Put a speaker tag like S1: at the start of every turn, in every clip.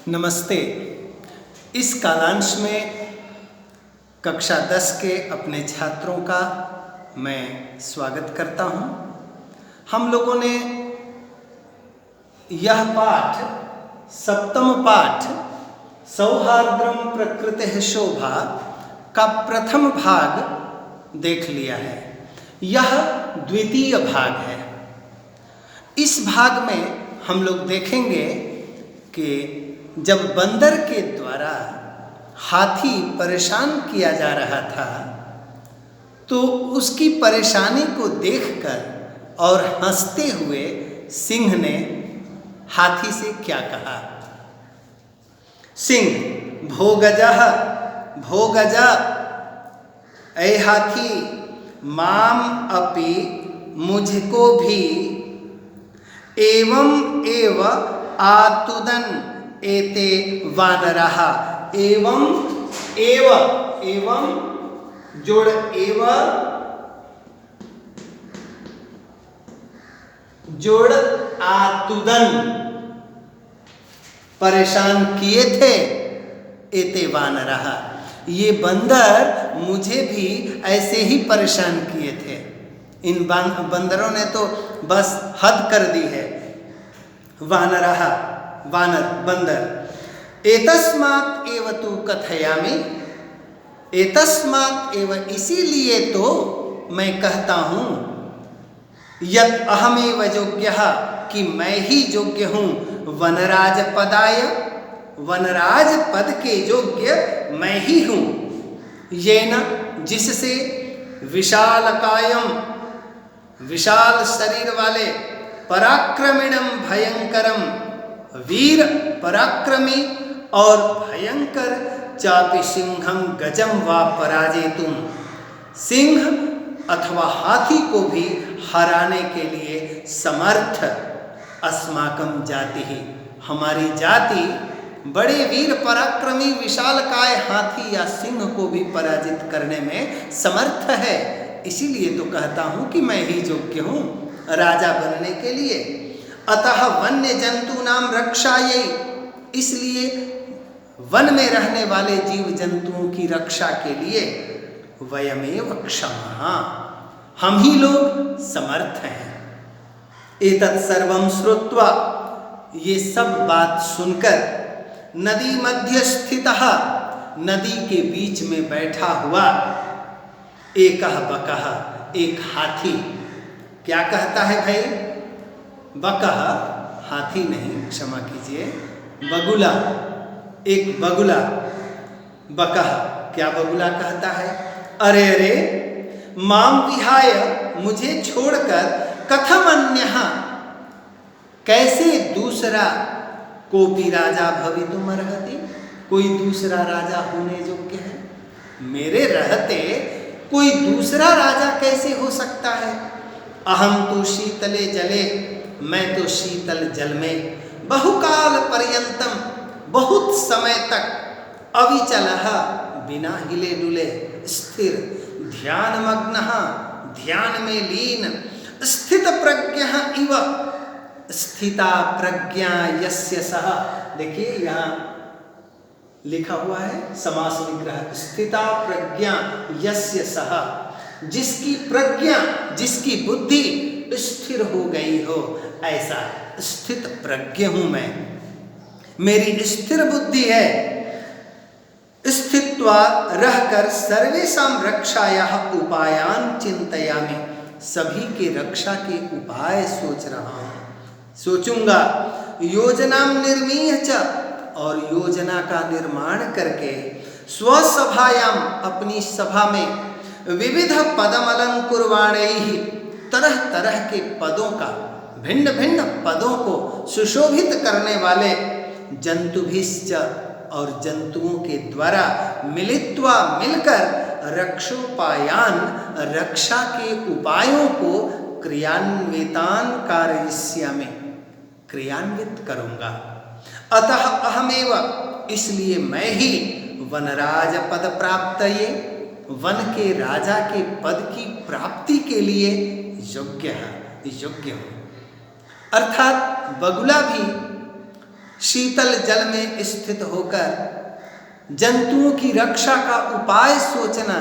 S1: नमस्ते। इस कालांश में कक्षा 10 के अपने छात्रों का मैं स्वागत करता हूं। हम लोगों ने यह पाठ सप्तम पाठ सौहार्द्रम प्रकृतिः शोभा का प्रथम भाग देख लिया है। यह द्वितीय भाग है। इस भाग में हम लोग देखेंगे कि जब बंदर के द्वारा हाथी परेशान किया जा रहा था तो उसकी परेशानी को देखकर और हंसते हुए सिंह ने हाथी से क्या कहा। सिंह, भोगजः भोगजा, ऐ हाथी, माम अपि, मुझको भी, एवं एव आतुदन एते वानरः। एवं एव, एवं जोड़ एव जोड़ आतुदन, परेशान किए थे एते वानरः, ये बंदर मुझे भी ऐसे ही परेशान किए थे। इन बंदरों ने तो बस हद कर दी है। वानरः, वानर, बंदर। एतस्मात् एव तु कथयामि, एतस्मात् एव, इसीलिए तो मैं कहता हूँ, यत् अहमेव योग्यः, कि मैं ही योग्य हूँ, वनराज पदाय, वनराज पद के योग्य मैं ही हूँ। येन, जिससे, विशालकायम, विशाल शरीर वाले, पराक्रमिणम भयंकरम, वीर पराक्रमी और भयंकर, चापि सिंहम गजम वा पराजेतुम, सिंह अथवा हाथी को भी हराने के लिए समर्थ, अस्माकं जाति ही, हमारी जाति बड़े वीर पराक्रमी विशालकाय हाथी या सिंह को भी पराजित करने में समर्थ है। इसीलिए तो कहता हूँ कि मैं ही योग्य हूँ राजा बनने के लिए। अतः वन्य जंतु नाम रक्षायै, इसलिए वन में रहने वाले जीव जंतुओं की रक्षा के लिए, वयमेव क्षमः, हम ही लोग समर्थ हैं। एतत् सर्वं श्रुत्वा, ये सब बात सुनकर, नदी मध्य स्थितः, नदी के बीच में बैठा हुआ, एकः बकः, एक हाथी, क्या कहता है भाई? बकः, हाथी नहीं, क्षमा कीजिए, बगुला, एक बगुला, बकः, क्या बगुला कहता है? अरे अरे, माम विहाय, मुझे छोड़कर, कथम अन्यः, कैसे दूसरा, कोपि राजा भवितुम अर्हति, कोई दूसरा राजा होने योग्य है? मेरे रहते कोई दूसरा राजा कैसे हो सकता है? अहम तो शीतले जले, मैं तो शीतल जल में, बहुकाल पर्यंतम, बहुत समय तक, अविचलः, बिना हिले डुले, स्थिर, ध्यानमग्नः, ध्यान में लीन, स्थित प्रज्ञः इव, स्थिता प्रज्ञा यस्य सः, देखिए यहाँ लिखा हुआ है समास विग्रह, स्थिता प्रज्ञा यस्य सः, जिसकी प्रज्ञा, जिसकी बुद्धि स्थिर हो गई हो, ऐसा स्थित प्रज्ञ हूं मैं, मेरी स्थिर बुद्धि है। स्थित्वा, रहकर, सर्वेषां रक्षायाः उपायान् चिन्तयामि, सभी के रक्षा के उपाय सोच रहा हूं, सोचूंगा। योजनां निर्मीय च, और योजना का निर्माण करके, स्वसभायाम, अपनी सभा में, विविध पदमलंकुर्वाणैः, तरह तरह के पदों का, भिन्न भिन्न पदों को सुशोभित करने वाले, जंतुभिश्च, और जंतुओं के द्वारा, मिलित्वा, मिलकर, रक्षोपायान, रक्षा के उपायों को, क्रियान्वितान कारयिष्यामि, क्रियान्वित करूंगा। अतः अहमेव, इसलिए मैं ही, वनराज पद प्राप्तये, वन के राजा के पद की प्राप्ति के लिए योग्य हूँ। अर्थात बगुला भी शीतल जल में स्थित होकर जंतुओं की रक्षा का उपाय सोचना,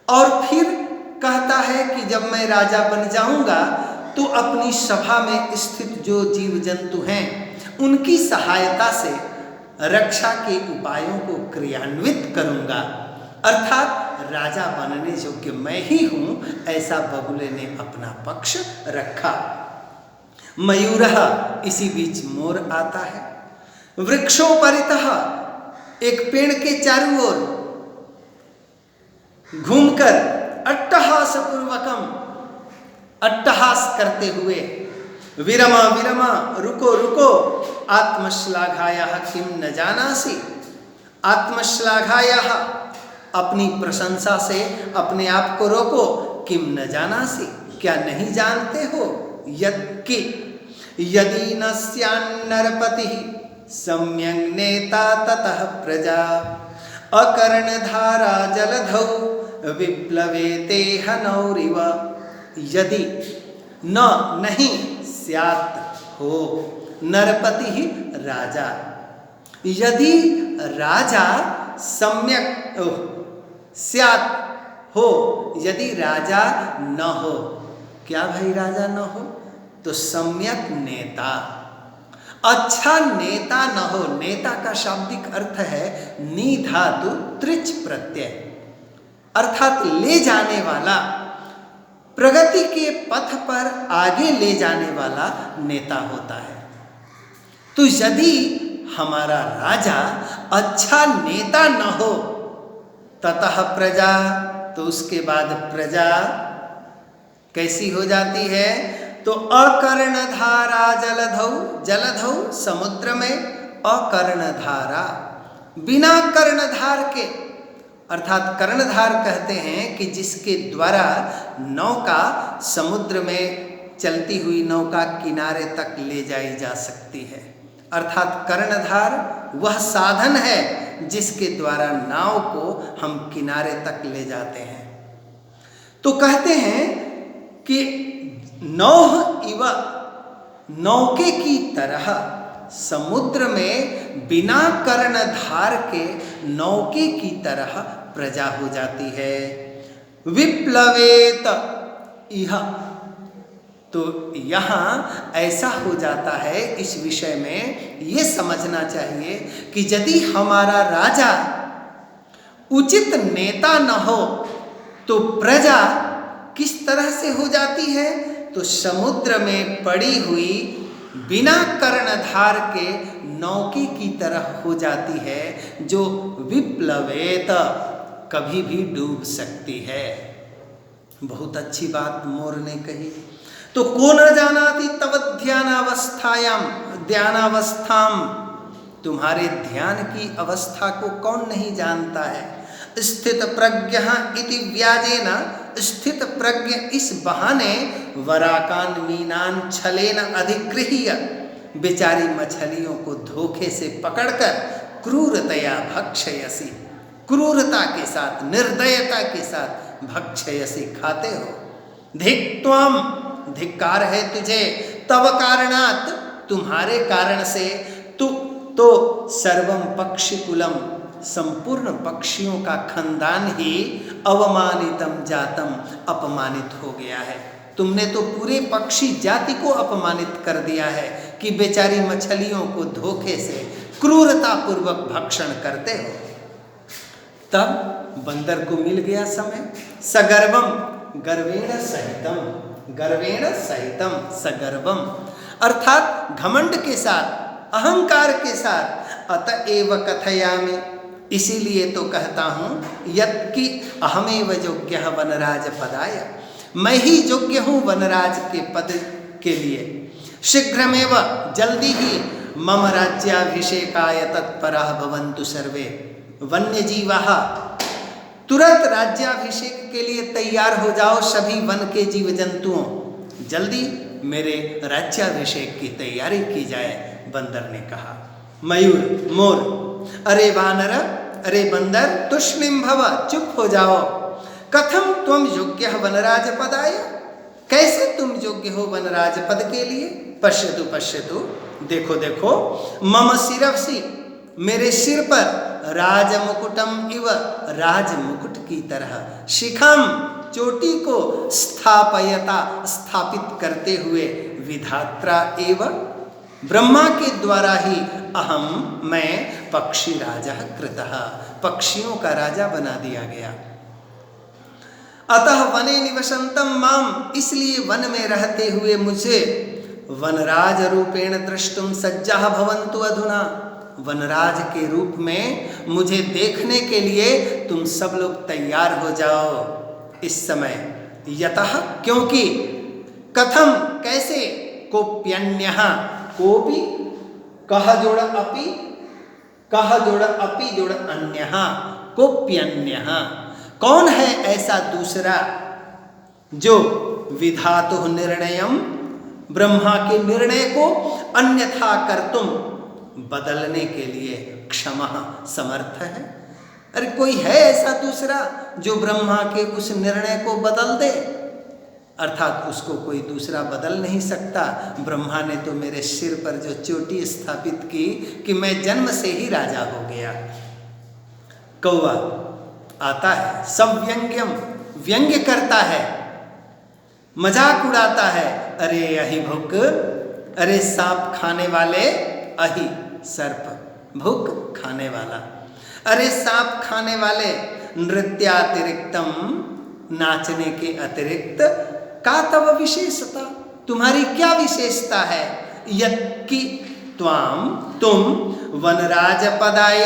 S1: और फिर कहता है कि जब मैं राजा बन जाऊंगा तो अपनी सभा में स्थित जो जीव जंतु हैं उनकी सहायता से रक्षा के उपायों को क्रियान्वित करूंगा, अर्थात राजा बनने योग्य मैं ही हूं, ऐसा बगुले ने अपना पक्ष रखा। मयूरः, इसी बीच मोर आता है। वृक्षोपरितः, एक पेड़ के चारों ओर घूमकर अट्टहास पूर्वकम, अट्टहास करते हुए, विरमा विरमा, रुको रुको, आत्मश्लाघायाः किम न जानासि, आत्मश्लाघायाः, अपनी प्रशंसा से अपने आप को रोको, किम न जानासि, क्या नहीं जानते हो, यदि न स्यान्नरपतिः सम्यक् नेता ततः प्रजा, अकर्णधारा जलधौ विप्लवेते हनौरिव। यदि न नहीं स्यात् हो, नरपति ही राजा, यदि राजा सम्यक स्यात् हो, यदि राजा न हो, क्या भाई राजा न हो, तो सम्यक नेता, अच्छा नेता न हो। नेता का शाब्दिक अर्थ है नी धातु त्रिच प्रत्यय, अर्थात ले जाने वाला, प्रगति के पथ पर आगे ले जाने वाला नेता होता है। तो यदि हमारा राजा अच्छा नेता न हो, ततः प्रजा, तो उसके बाद प्रजा कैसी हो जाती है, तो अकर्णधारा जलधौ, जलधौ समुद्र में, अकर्णधारा बिना कर्णधार के, अर्थात कर्णधार कहते हैं कि जिसके द्वारा नौका समुद्र में चलती हुई नौका किनारे तक ले जाई जा सकती है, अर्थात कर्णधार वह साधन है जिसके द्वारा नाव को हम किनारे तक ले जाते हैं। तो कहते हैं कि नौह इव, नौके की तरह समुद्र में बिना कर्णधार के नौके की तरह प्रजा हो जाती है। विप्लवेत इह, तो यहाँ ऐसा हो जाता है, इस विषय में ये समझना चाहिए कि यदि हमारा राजा उचित नेता न हो तो प्रजा किस तरह से हो जाती है, तो समुद्र में पड़ी हुई बिना कर्णधार के नौके की तरह हो जाती है, जो विप्लवेत, कभी भी डूब सकती है। बहुत अच्छी बात मोर ने कही। तो को न जानाति तव ध्यानावस्थाम, तुम्हारे ध्यान की अवस्था को कौन नहीं जानता है। स्थित प्रज्ञः इति व्याजेन, स्थित प्रज्ञ इस बहाने वराकान मीनान छलेन अधिगृह्य, बेचारी मछलियों को धोखे से पकड़कर क्रूरतया भक्षयसि, क्रूरता के साथ, निर्दयता के साथ भक्षयसि, खाते हो। धिक्त्वम, धिक्कार है तुझे, तव कारणात्, तुम्हारे कारण से, तो सर्वम पक्षिकुलम, संपूर्ण पक्षियों का खानदान ही अवमानितम जातम, अपमानित हो गया है। तुमने तो पूरे पक्षी जाति को अपमानित कर दिया है कि बेचारी मछलियों को धोखे से क्रूरता पूर्वक भक्षण करते हो। तब बंदर को मिल गया समय, सगर्वम, गर्वेण सहितम, गर्वेण सहितम, सगर्वम, अर्थात घमंड के साथ, अहंकार के साथ, अतएव कथयामि, इसीलिए तो कहता हूँ, यत्कि अहमेव योग्यः वनराज पदाय, मैं ही योग्य हूँ वनराज के पद के लिए। शीघ्रमेव, जल्दी ही, मम राज्याभिषेकाय तत्पराः भवन्तु सर्वे वन्यजीवाः, तुरंत राज्याभिषेक के लिए तैयार हो जाओ सभी वन के जीव जंतुओं, जल्दी मेरे राज्याभिषेक की तैयारी की जाए। बंदर ने कहा। मयूर, मोर, अरे वानर, अरे बंदर, तुष्णिम भव, चुप हो जाओ। कथम त्वम योग्यः वनराज पदाय, कैसे तुम योग्य हो वनराज पद के लिए? पश्यतु पश्यतु, देखो देखो, मम शिरसि, मेरे सिर पर राजमुकुटम इव, राजमुकुट की तरह, शिखम, चोटी को स्थापयता, स्थापित करते हुए, विधात्रा एव, ब्रह्मा के द्वारा ही, अहम, मैं, पक्षी राजा कृतः, पक्षियों का राजा बना दिया गया। अतः वने निवसंतम माम, इसलिए वन में रहते हुए मुझे वनराज रूपेण द्रष्टुम सज्जाः भवन्तु अधुना, वनराज के रूप में मुझे देखने के लिए तुम सब लोग तैयार हो जाओ इस समय। यतः, क्योंकि, कथम, कैसे, कोप्यन्यः, कोपि, कह जोड़ अपि, कह जोड़ अपि जोड़ अन्यः, कोप्यन्यः, कौन है ऐसा दूसरा जो विधातु निर्णयम, ब्रह्मा के निर्णय को अन्यथा कर्तुम, बदलने के लिए क्षमः, समर्थ है? अरे कोई है ऐसा दूसरा जो ब्रह्मा के उस निर्णय को बदल दे? अर्थात उसको कोई दूसरा बदल नहीं सकता। ब्रह्मा ने तो मेरे सिर पर जो चोटी स्थापित की कि मैं जन्म से ही राजा हो गया। कौवा आता है, सब व्यंग्यम, व्यंग्य करता है, मजाक उड़ाता है। अरे अहि भुक, अरे सांप खाने वाले, अहि सर्प, भुक खाने वाला, अरे सांप खाने वाले, नृत्यातिरिक्तम, नाचने के अतिरिक्त, का तव विशेषता, तुम्हारी क्या विशेषता है? यत्कि त्वाम, तुम, वनराज पदाय,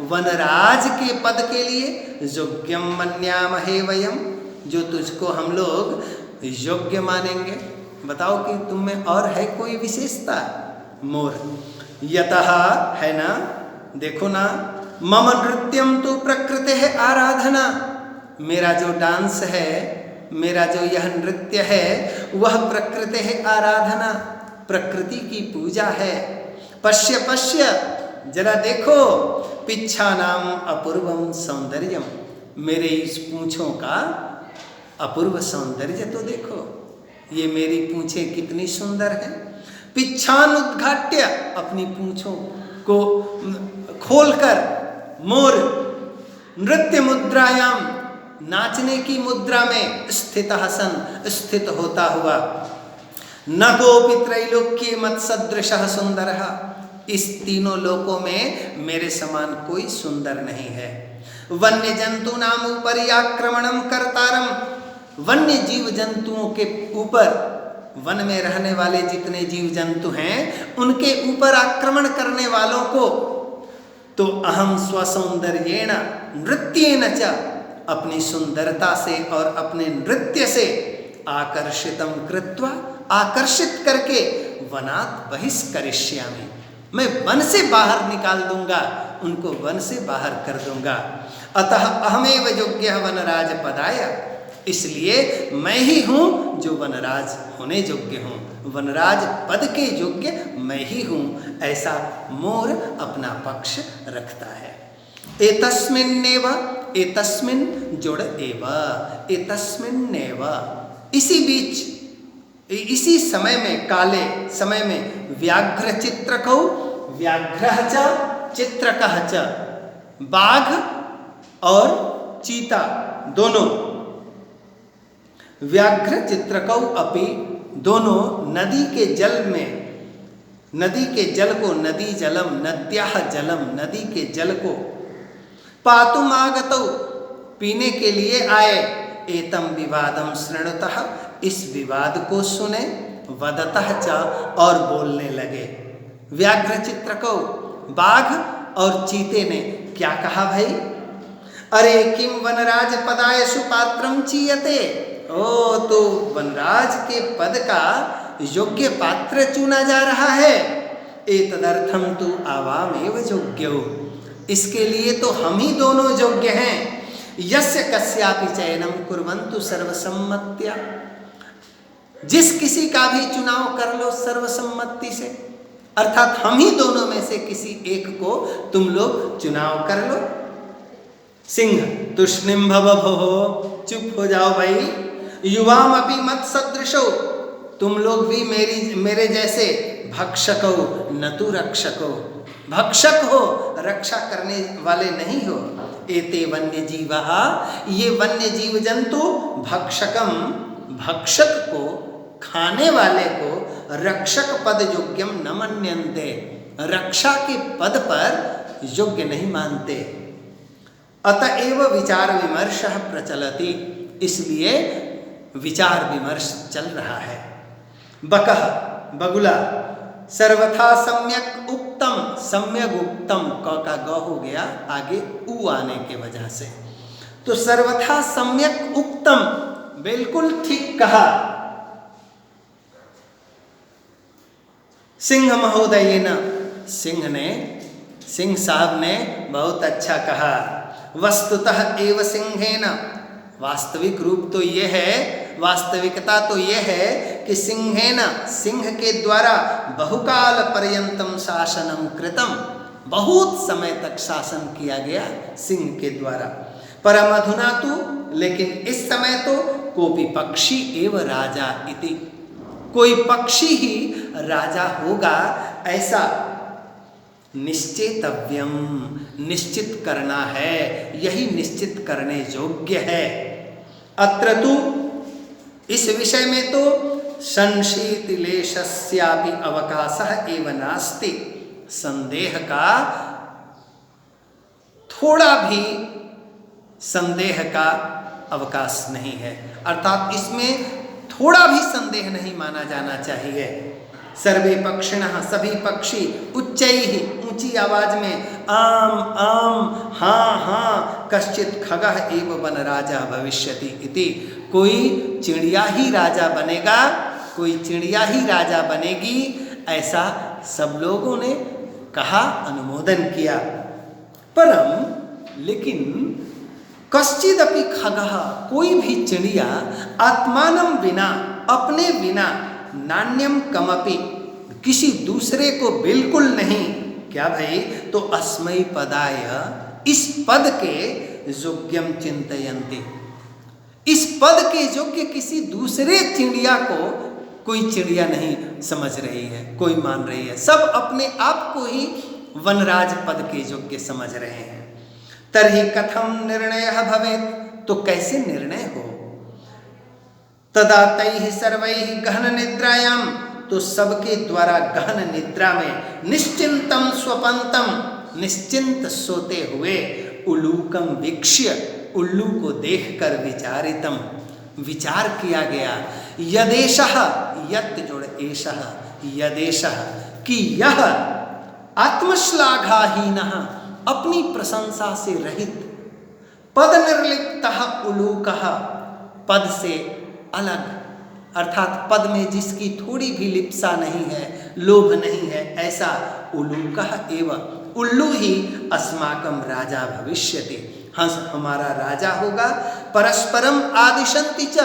S1: वनराज के पद के लिए, योग्यम मन्यामहे वयम, जो तुझको हम लोग योग्य मानेंगे। बताओ कि तुम में और है कोई विशेषता? मोर, यतः, है ना, देखो ना, मम नृत्यम तो प्रकृति है आराधना, मेरा जो डांस है, मेरा जो यह नृत्य है, वह प्रकृति है आराधना, प्रकृति की पूजा है। पश्य पश्य, जरा देखो, पिच्छा नाम अपूर्वम सौंदर्यम, मेरे इस पूंछों का अपूर्व सौंदर्य तो देखो, ये मेरी पूंछें कितनी सुंदर है। पिच्छान उद्घाट्य, अपनी पूंछों को खोलकर, मोर नृत्य मुद्रायाम, नाचने की मुद्रा में, स्थित सन, स्थित होता हुआ, न कोपि त्रैलोक्ये मत्सदृशः सुंदरः, इस तीनों लोकों में मेरे समान कोई सुंदर नहीं है। वन्य जंतु नाम ऊपर आक्रमणम कर्तारम, वन्य जीव जंतुओं के ऊपर, वन में रहने वाले जितने जीव जंतु हैं उनके ऊपर आक्रमण करने वालों को, तो अहम स्वसौंदर्येण नृत्येन च, अपनी सुंदरता से और अपने नृत्य से, आकर्षितम कृत्वा, आकर्षित करके, वनात् बहिष्करिष्यामि, मैं वन से बाहर निकाल दूंगा, उनको वन से बाहर कर दूंगा। अतः अहमेव योग्यः वनराज पदाय, इसलिए मैं ही हूँ जो वनराज होने योग्य हूँ, वनराज पद के योग्य मैं ही हूँ, ऐसा मोर अपना पक्ष रखता है। एतस्मिन्नेव, एतस्मिन् जोड़ एव, एतस्मिन्नेव, इसी बीच, इसी समय में, काले समय में, व्याघ्र चित्रकौ, व्याघ्रः च चित्रकः च, बाघ और चीता दोनों, व्याघ्र चित्रकौ अपि, दोनों नदी के जल में, नदी के जल को, नदी जलम, नद्याः जलम, नदी के जल को, पातुम आगतौ, पीने के लिए आए, एतम विवादम शृणुतः, इस विवाद को सुने, वदतः च, और बोलने लगे। व्याघ्र चित्रकौ, बाघ और चीते ने क्या कहा भाई? अरे किम वनराज पदाय सुपात्रम चीयते, ओ तो वनराज के पद का योग्य पात्र चुना जा रहा है। एतदर्थम तु आवामेव योग्यौ, इसके लिए तो हम ही दोनों योग्य हैं। यस्य कस्यापि चयनम कुर्वन्तु सर्वसम्मत्या, जिस किसी का भी चुनाव कर लो सर्वसम्मति से, अर्थात हम ही दोनों में से किसी एक को तुम लोग चुनाव कर लो। सिंह तुष्णिम भवभो, चुप हो जाओ भाई। युवाम अपि मत सदृशो, तुम लोग भी मेरे जैसे भक्षको न तो रक्षको, भक्षक हो, रक्षा करने वाले नहीं हो। एते वन्य जीवः, ये वन्य जीव जंतु भक्षकम, भक्षक को, खाने वाले को, रक्षक पद योग्यम न मन्यन्ते, रक्षा के पद पर योग्य नहीं मानते। अतएव विचार विमर्श प्रचलति, इसलिए विचार विमर्श चल रहा है। बकः, बगुला, सर्वथा सम्यक उक्तम, सम्यक उक्तम, क का ग हो गया आगे उ आने के वजह से, तो सर्वथा सम्यक उक्तम, बिल्कुल ठीक कहा। सिंह महोदय न, सिंह साहब ने बहुत अच्छा कहा। वस्तुतः एव सिंहेन, वास्तविक रूप तो ये है, वास्तविकता तो ये है कि सिंहेन, सिंह के द्वारा बहुकाल पर्यंतम शासनम कृतम, बहुत समय तक शासन किया गया सिंह के द्वारा। परम अधुना तो, लेकिन इस समय तो कोपि पक्षी एव राजा इति, कोई पक्षी ही राजा होगा ऐसा निश्चेतव्यम, निश्चित करना है, यही निश्चित करने योग्य है। अत्र तु, इस विषय में तो संशीतिलेशस्यापि अवकाशः एव नास्ति, संदेह का थोड़ा भी संदेह का अवकाश नहीं है, अर्थात इसमें थोड़ा भी संदेह नहीं माना जाना चाहिए। सर्वे पक्षिणः, सभी पक्षी, उच्चैहि, ऊंची आवाज में, आम आम, हाँ हाँ, कश्चित् खगः एव वनराजा भविष्यति इति, कोई चिड़िया ही राजा बनेगा, कोई चिड़िया ही राजा बनेगी, ऐसा सब लोगों ने कहा, अनुमोदन किया। परम, लेकिन कश्चिदपि खगः, कोई भी चिड़िया, आत्मानं विना, अपने बिना, नान्यम कमपि, किसी दूसरे को बिल्कुल नहीं, क्या भाई, तो अस्मै पदाय, इस पद के योग्यम चिंतयन्ति, इस पद के योग्य किसी दूसरे चिड़िया को कोई चिड़िया नहीं समझ रही है, कोई मान रही है, सब अपने आप को ही वनराज पद के योग्य समझ रहे हैं। तर्हि कथम निर्णयः भवेत्, तो कैसे निर्णय हो। तदा तैः सर्वैः गहन निद्रायां, तो सबके द्वारा गहन निद्रा में, निश्चिंतम स्वपंतम, निश्चिंत सोते हुए, उलूकम वीक्ष्य, उल्लू को देखकर, विचारितम, विचार किया गया। यदेशः, यत् जोड़ एशः, यदेशः, कि यह आत्मश्लाघाहीनः, अपनी प्रशंसा से रहित, पद निर्लिप्तः उलूकः, पद से अलग, अर्थात पद में जिसकी थोड़ी भी लिप्सा नहीं है, लोभ नहीं है, ऐसा उलूकः एव, उल्लू ही अस्माकं राजा भविष्यति, हंस हमारा राजा होगा। परस्परम आदिशन्ति च,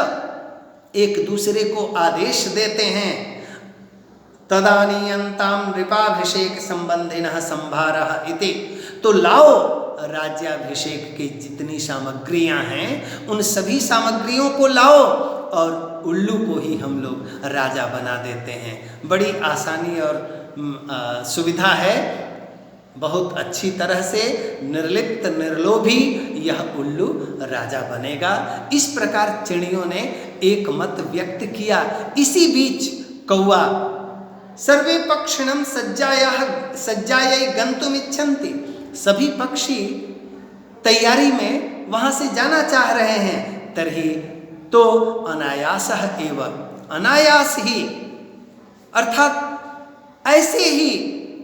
S1: एक दूसरे को आदेश देते हैं। तदानीयन्तां नृपाभिषेक संबंधिनः संभारः इति, तो लाओ राज्याभिषेक की जितनी सामग्रियां हैं, उन सभी सामग्रियों को लाओ और उल्लू को ही हम लोग राजा बना देते हैं। बड़ी आसानी और सुविधा है, बहुत अच्छी तरह से निर्लिप्त निर्लोभी यह उल्लू राजा बनेगा। इस प्रकार चिड़ियों ने एक मत व्यक्त किया। इसी बीच कौआ, सर्वे पक्षिणं सज्जायै गन्तुमिच्छन्ति, सभी पक्षी तैयारी में वहां से जाना चाह रहे हैं। तर्हि, तो अनायासः एव, अनायास ही, अर्थात ऐसे ही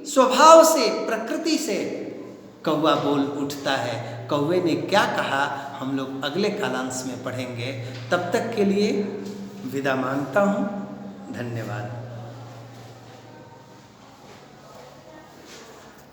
S1: स्वभाव से, प्रकृति से कौवा बोल उठता है। कौवे ने क्या कहा हम लोग अगले कालांश में पढ़ेंगे। तब तक के लिए विदा मांगता हूँ। धन्यवाद।